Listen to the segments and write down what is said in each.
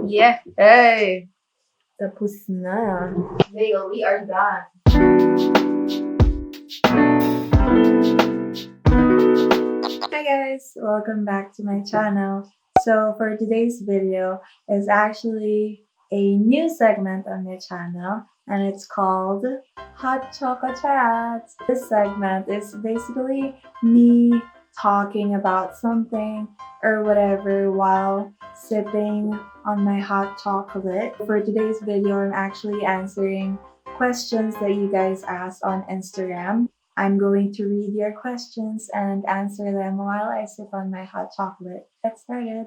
Yeah. Hey. Tapos na. Veil, we are done. Hi guys, welcome back to my channel. So for today's video is actually a new segment on my channel and it's called Hot Chocolate Chats. This segment is basically me talking about something or whatever while sipping on my hot chocolate. For today's video, I'm actually answering questions that you guys asked on Instagram. I'm going to read your questions and answer them while I sip on my hot chocolate. Let's start it.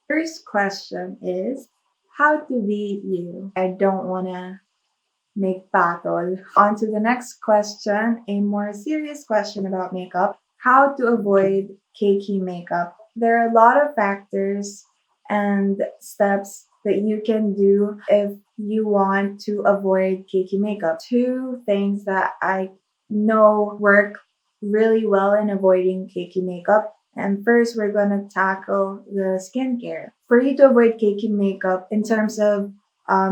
First question is, how to beat you? I don't want to make battle. On to the next question, a more serious question about makeup. How to avoid cakey makeup? There are a lot of factors and steps that you can do if you want to avoid cakey makeup. Two things that I know work really well in avoiding cakey makeup. And first, we're gonna tackle the skincare. For you to avoid cakey makeup in terms of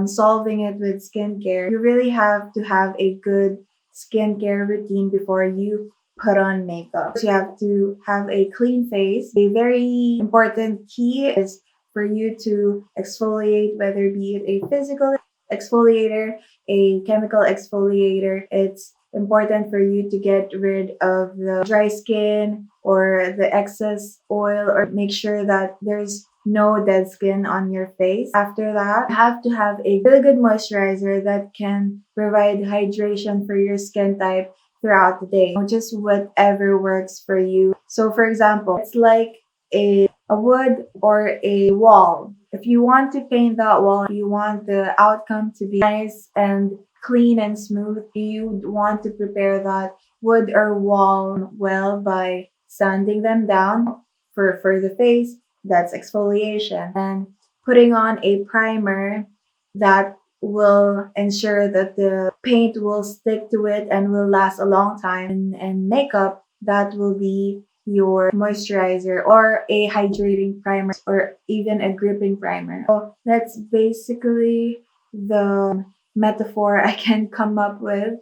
solving it with skincare, you really have to have a good skincare routine before you put on makeup. So you have to have a clean face. A very important key is for you to exfoliate, whether be it a physical exfoliator, a chemical exfoliator. It's important for you to get rid of the dry skin or the excess oil, or make sure that there's no dead skin on your face. After that, you have to have a really good moisturizer that can provide hydration for your skin type throughout the day. Just whatever works for you. So for example, it's like a wood or a wall. If you want to paint that wall, you want the outcome to be nice and clean and smooth, you want to prepare that wood or wall well by sanding them down. For the face, that's exfoliation, and putting on a primer that will ensure that the paint will stick to it and will last a long time. And makeup, that will be your moisturizer or a hydrating primer or even a gripping primer. So that's basically the metaphor I can come up with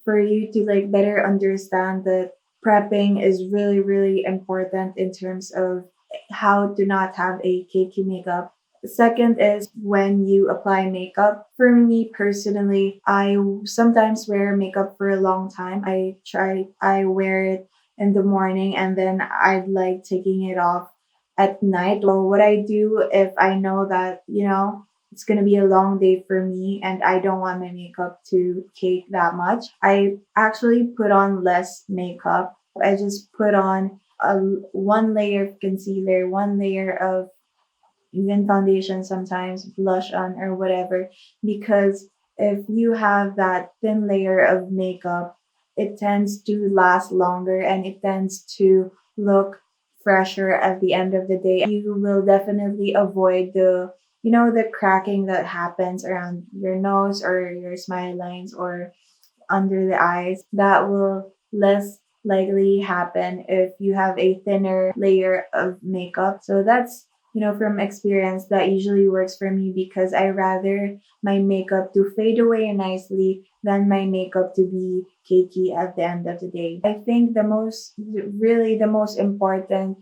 for you to like better understand that prepping is really, really important in terms of how to not have a cakey makeup. The second is when you apply makeup. For me personally, I sometimes wear makeup for a long time. I wear it in the morning and then I like taking it off at night. Or what I do if I know that, it's gonna be a long day for me and I don't want my makeup to cake that much, I actually put on less makeup. I just put on one layer of concealer, one layer of even foundation, sometimes blush on or whatever, because if you have that thin layer of makeup, it tends to last longer and it tends to look fresher at the end of the day. You will definitely avoid the cracking that happens around your nose or your smile lines or under the eyes. That will less likely happen if you have a thinner layer of makeup. So that's, from experience, that usually works for me because I rather my makeup to fade away nicely than my makeup to be cakey at the end of the day. I think the most important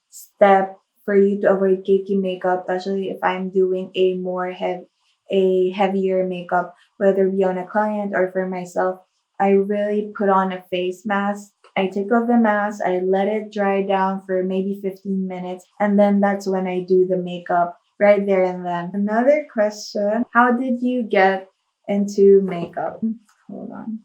step for you to avoid cakey makeup, especially if I'm doing a heavier makeup, whether it be on a client or for myself, I really put on a face mask. I take off the mask, I let it dry down for maybe 15 minutes, and then that's when I do the makeup right there and then. Another question, how did you get into makeup? Hold on.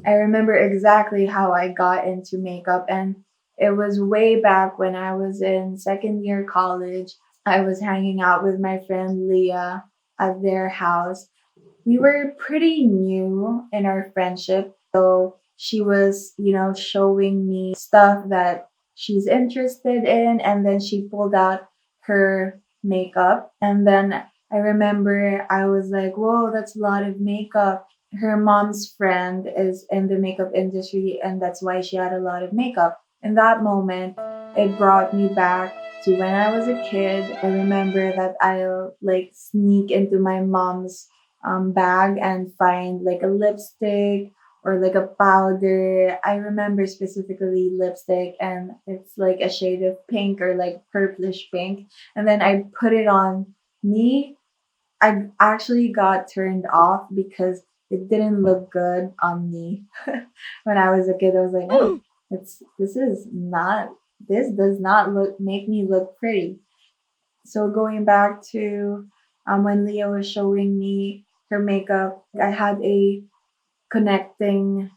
I remember exactly how I got into makeup, and it was way back when I was in second year college. I was hanging out with my friend Leah at their house. We were pretty new in our friendship, so she was, showing me stuff that she's interested in, and then she pulled out her makeup. And then I remember I was like, whoa, that's a lot of makeup. Her mom's friend is in the makeup industry, and that's why she had a lot of makeup. In that moment, it brought me back to when I was a kid. I remember that I'll like sneak into my mom's bag and find like a lipstick or like a powder. I remember specifically lipstick, and it's like a shade of pink or like purplish pink. And then I put it on me. I actually got turned off because it didn't look good on me. When I was a kid, I was like, oh, it's this does not look make me look pretty. So going back to when Leah was showing me her makeup, I had a connecting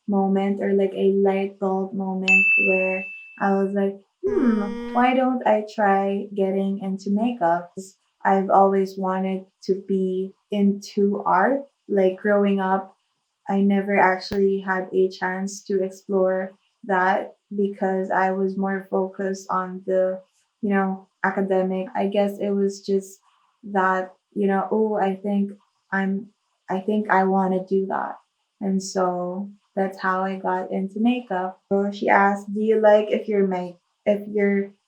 moment or like a light bulb moment where I was like, why don't I try getting into makeup? I've always wanted to be into art. Like growing up, I never actually had a chance to explore that because I was more focused on the, academic. I guess it was just that, oh, I'm, I think I want to do that. And so that's how I got into makeup. So she asked, "Do you like if your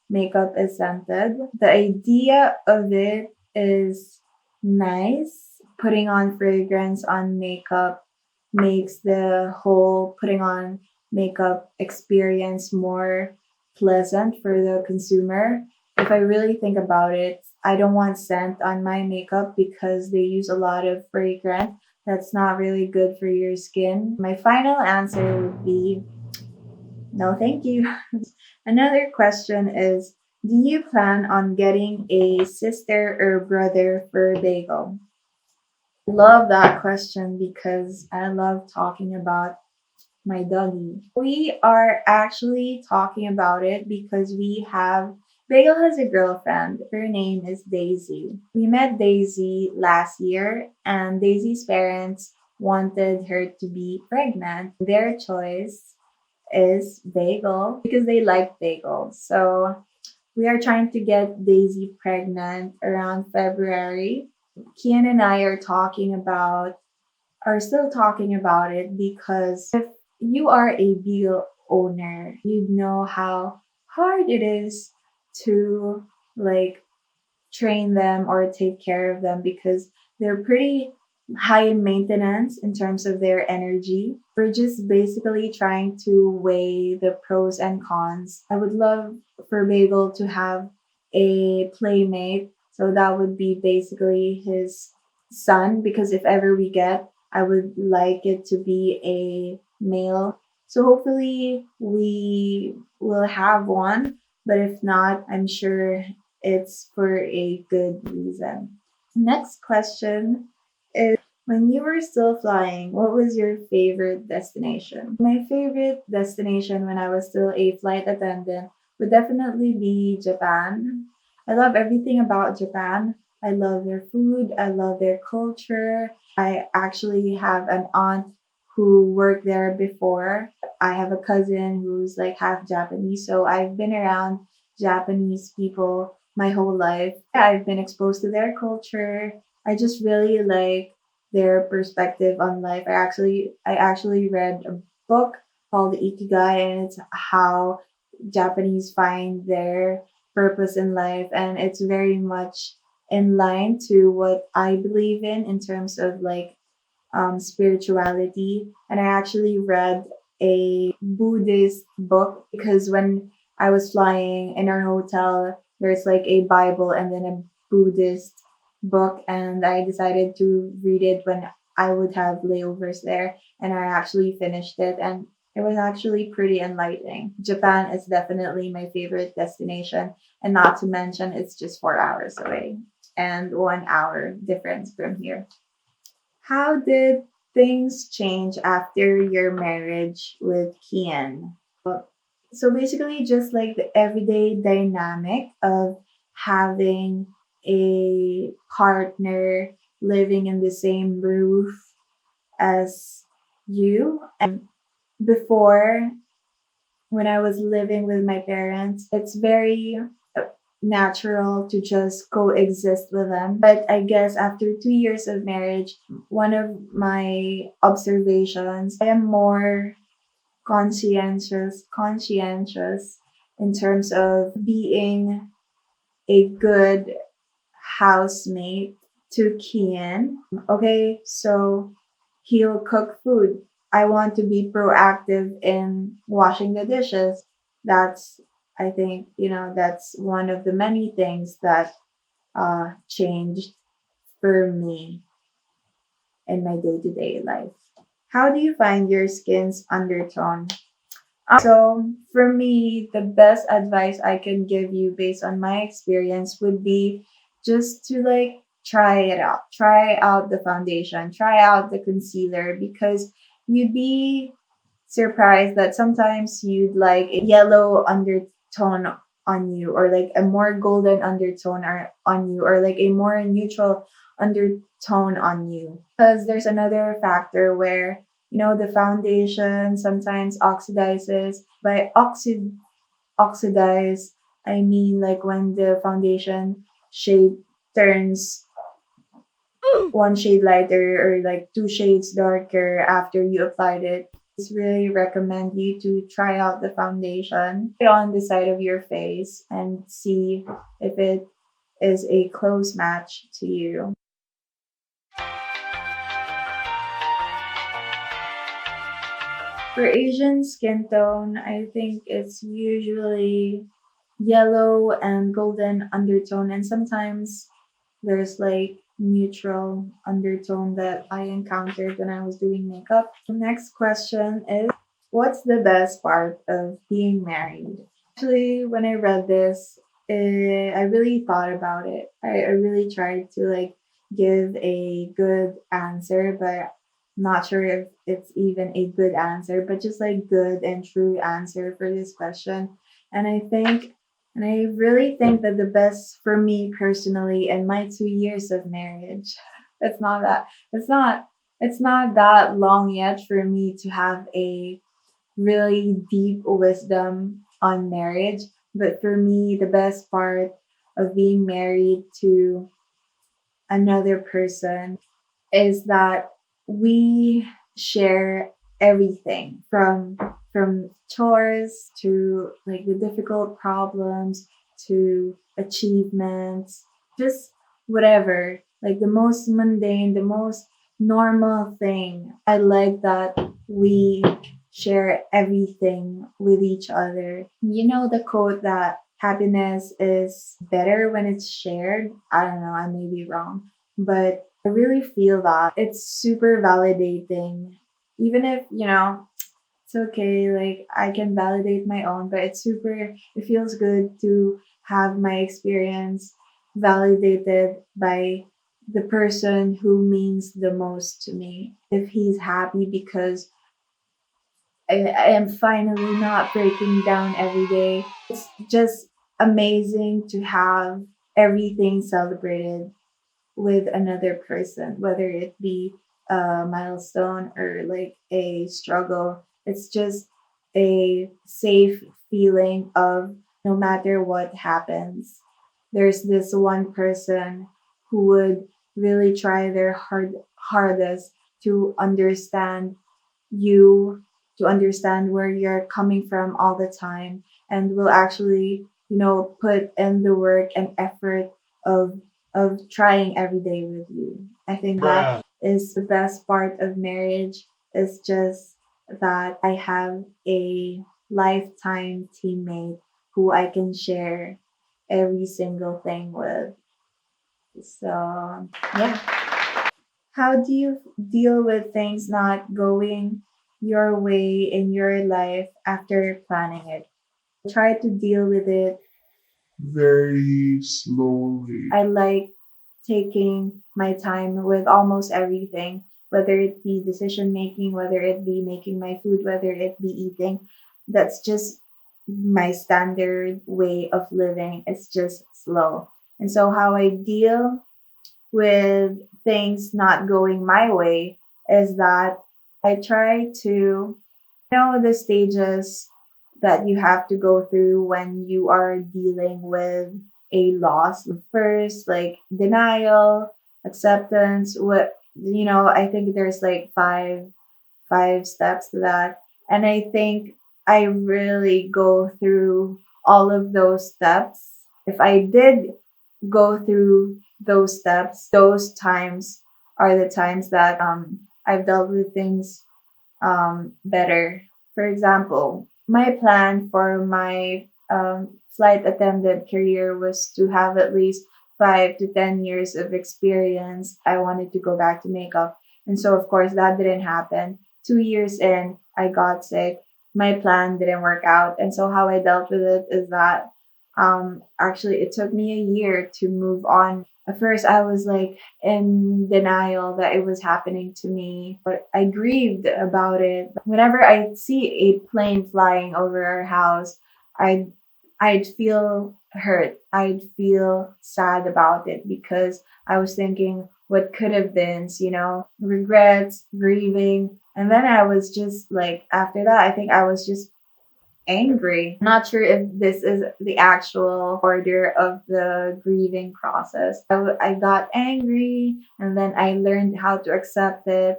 makeup is scented?" The idea of it is nice. Putting on fragrance on makeup makes the whole putting on makeup experience more pleasant for the consumer. If I really think about it, I don't want scent on my makeup because they use a lot of fragrance that's not really good for your skin. My final answer would be no, thank you. Another question is, do you plan on getting a sister or brother for bagel? Love that question because I love talking about my doggy. We are actually talking about it because Bagel has a girlfriend. Her name is Daisy. We met Daisy last year, and Daisy's parents wanted her to be pregnant. Their choice is Bagel because they like bagels. So we are trying to get Daisy pregnant around February. Kian and I are still talking about it because if you are a beagle owner, you know how hard it is to like train them or take care of them because they're pretty high maintenance in terms of their energy. We're just basically trying to weigh the pros and cons. I would love for Bagel to have a playmate. So that would be basically his son, because if ever we get, I would like it to be a male. So hopefully we will have one, but if not, I'm sure it's for a good reason. Next question is, when you were still flying, what was your favorite destination? My favorite destination when I was still a flight attendant would definitely be Japan. I love everything about Japan. I love their food, I love their culture. I actually have an aunt who worked there before. I have a cousin who's like half Japanese, so I've been around Japanese people my whole life. Yeah, I've been exposed to their culture. I just really like their perspective on life. I actually read a book called Ikigai, and it's how Japanese find their purpose in life, and it's very much in line to what I believe in terms of like spirituality. And I actually read a Buddhist book because when I was flying in our hotel, there's like a Bible and then a Buddhist book, and I decided to read it when I would have layovers there, and I actually finished it, and it was actually pretty enlightening. Japan is definitely my favorite destination, and not to mention it's just 4 hours away and 1 hour difference from here. How did things change after your marriage with Kian? So basically, just like the everyday dynamic of having a partner living in the same roof as you. And before, when I was living with my parents, it's very natural to just coexist with them. But I guess after 2 years of marriage, one of my observations, I am more conscientious in terms of being a good housemate to Kian. Okay, so he'll cook food. I want to be proactive in washing the dishes. That's, I think, that's one of the many things that changed for me in my day to day life. How do you find your skin's undertone? So, for me, the best advice I can give you based on my experience would be just to like try it out. Try out the foundation, try out the concealer because you'd be surprised that sometimes you'd like a yellow undertone on you, or like a more golden undertone on you, or like a more neutral undertone on you. Because there's another factor where the foundation sometimes oxidizes. By oxidize, I mean like when the foundation shade turns one shade lighter or like two shades darker after you applied it. It's really recommend you to try out the foundation on the side of your face and see if it is a close match to you. For Asian skin tone, I think it's usually yellow and golden undertone, and sometimes there's like neutral undertone that I encountered when I was doing makeup. The next question is, what's the best part of being married? Actually, when I read this, I really thought about it. I really tried to like give a good answer, but not sure if it's even a good answer, but just like good and true answer for this question. And I really think that the best for me personally in my 2 years of marriage, it's not that it's not it's not that long yet for me to have a really deep wisdom on marriage. But for me, the best part of being married to another person is that we share everything from chores to like the difficult problems to achievements, just whatever, like the most mundane, the most normal thing. I like that we share everything with each other. You know the quote that happiness is better when it's shared? I don't know, I may be wrong, but I really feel that it's super validating. Even if, it's okay, like I can validate my own, but it feels good to have my experience validated by the person who means the most to me. If he's happy because I am finally not breaking down every day, it's just amazing to have everything celebrated with another person, whether it be a milestone or like a struggle. It's just a safe feeling of no matter what happens, there's this one person who would really try their hardest to understand you, to understand where you're coming from all the time, and will actually, put in the work and effort of trying every day with you. I think that is the best part of marriage, is just that I have a lifetime teammate who I can share every single thing with. So, yeah. How do you deal with things not going your way in your life after planning it? Try to deal with it very slowly. I like taking my time with almost everything, whether it be decision making, whether it be making my food, whether it be eating. That's just my standard way of living. It's just slow. And so, how I deal with things not going my way is that I try to know the stages that you have to go through when you are dealing with a loss. First, like denial, acceptance, I think there's like five steps to that. And I think I really go through all of those steps If I did go through those steps, those times are the times that I've dealt with things better. For example, my plan for my flight attendant career was to have at least 5 to 10 years of experience. I wanted to go back to makeup. And so, of course, that didn't happen. 2 years in, I got sick. My plan didn't work out. And so, how I dealt with it is that actually, it took me a year to move on. At first, I was like in denial that it was happening to me, but I grieved about it. Whenever I see a plane flying over our house, I'd I'd feel hurt. I'd feel sad about it because I was thinking what could have been, regrets, grieving. And then I was just like, after that, I think I was just angry. Not sure if this is the actual order of the grieving process. I got angry and then I learned how to accept it.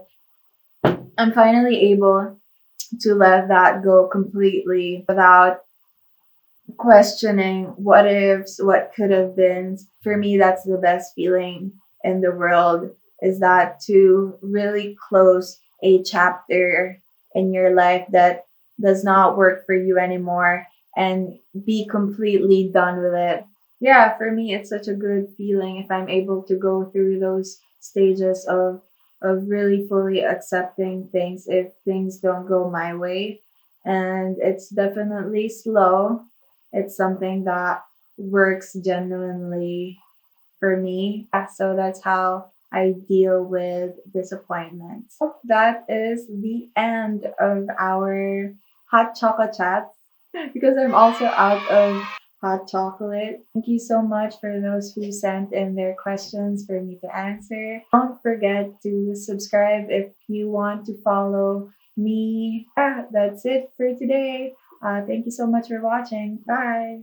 I'm finally able to let that go completely without questioning what ifs, what could have been. For me, that's the best feeling in the world, is that to really close a chapter in your life that does not work for you anymore and be completely done with it. Yeah, for me, it's such a good feeling if I'm able to go through those stages of really fully accepting things if things don't go my way. And it's definitely slow. It's something that works genuinely for me. So that's how I deal with disappointments. That is the end of our hot chocolate chat because I'm also out of hot chocolate. Thank you so much for those who sent in their questions for me to answer. Don't forget to subscribe if you want to follow me. That's it for today. Thank you so much for watching. Bye.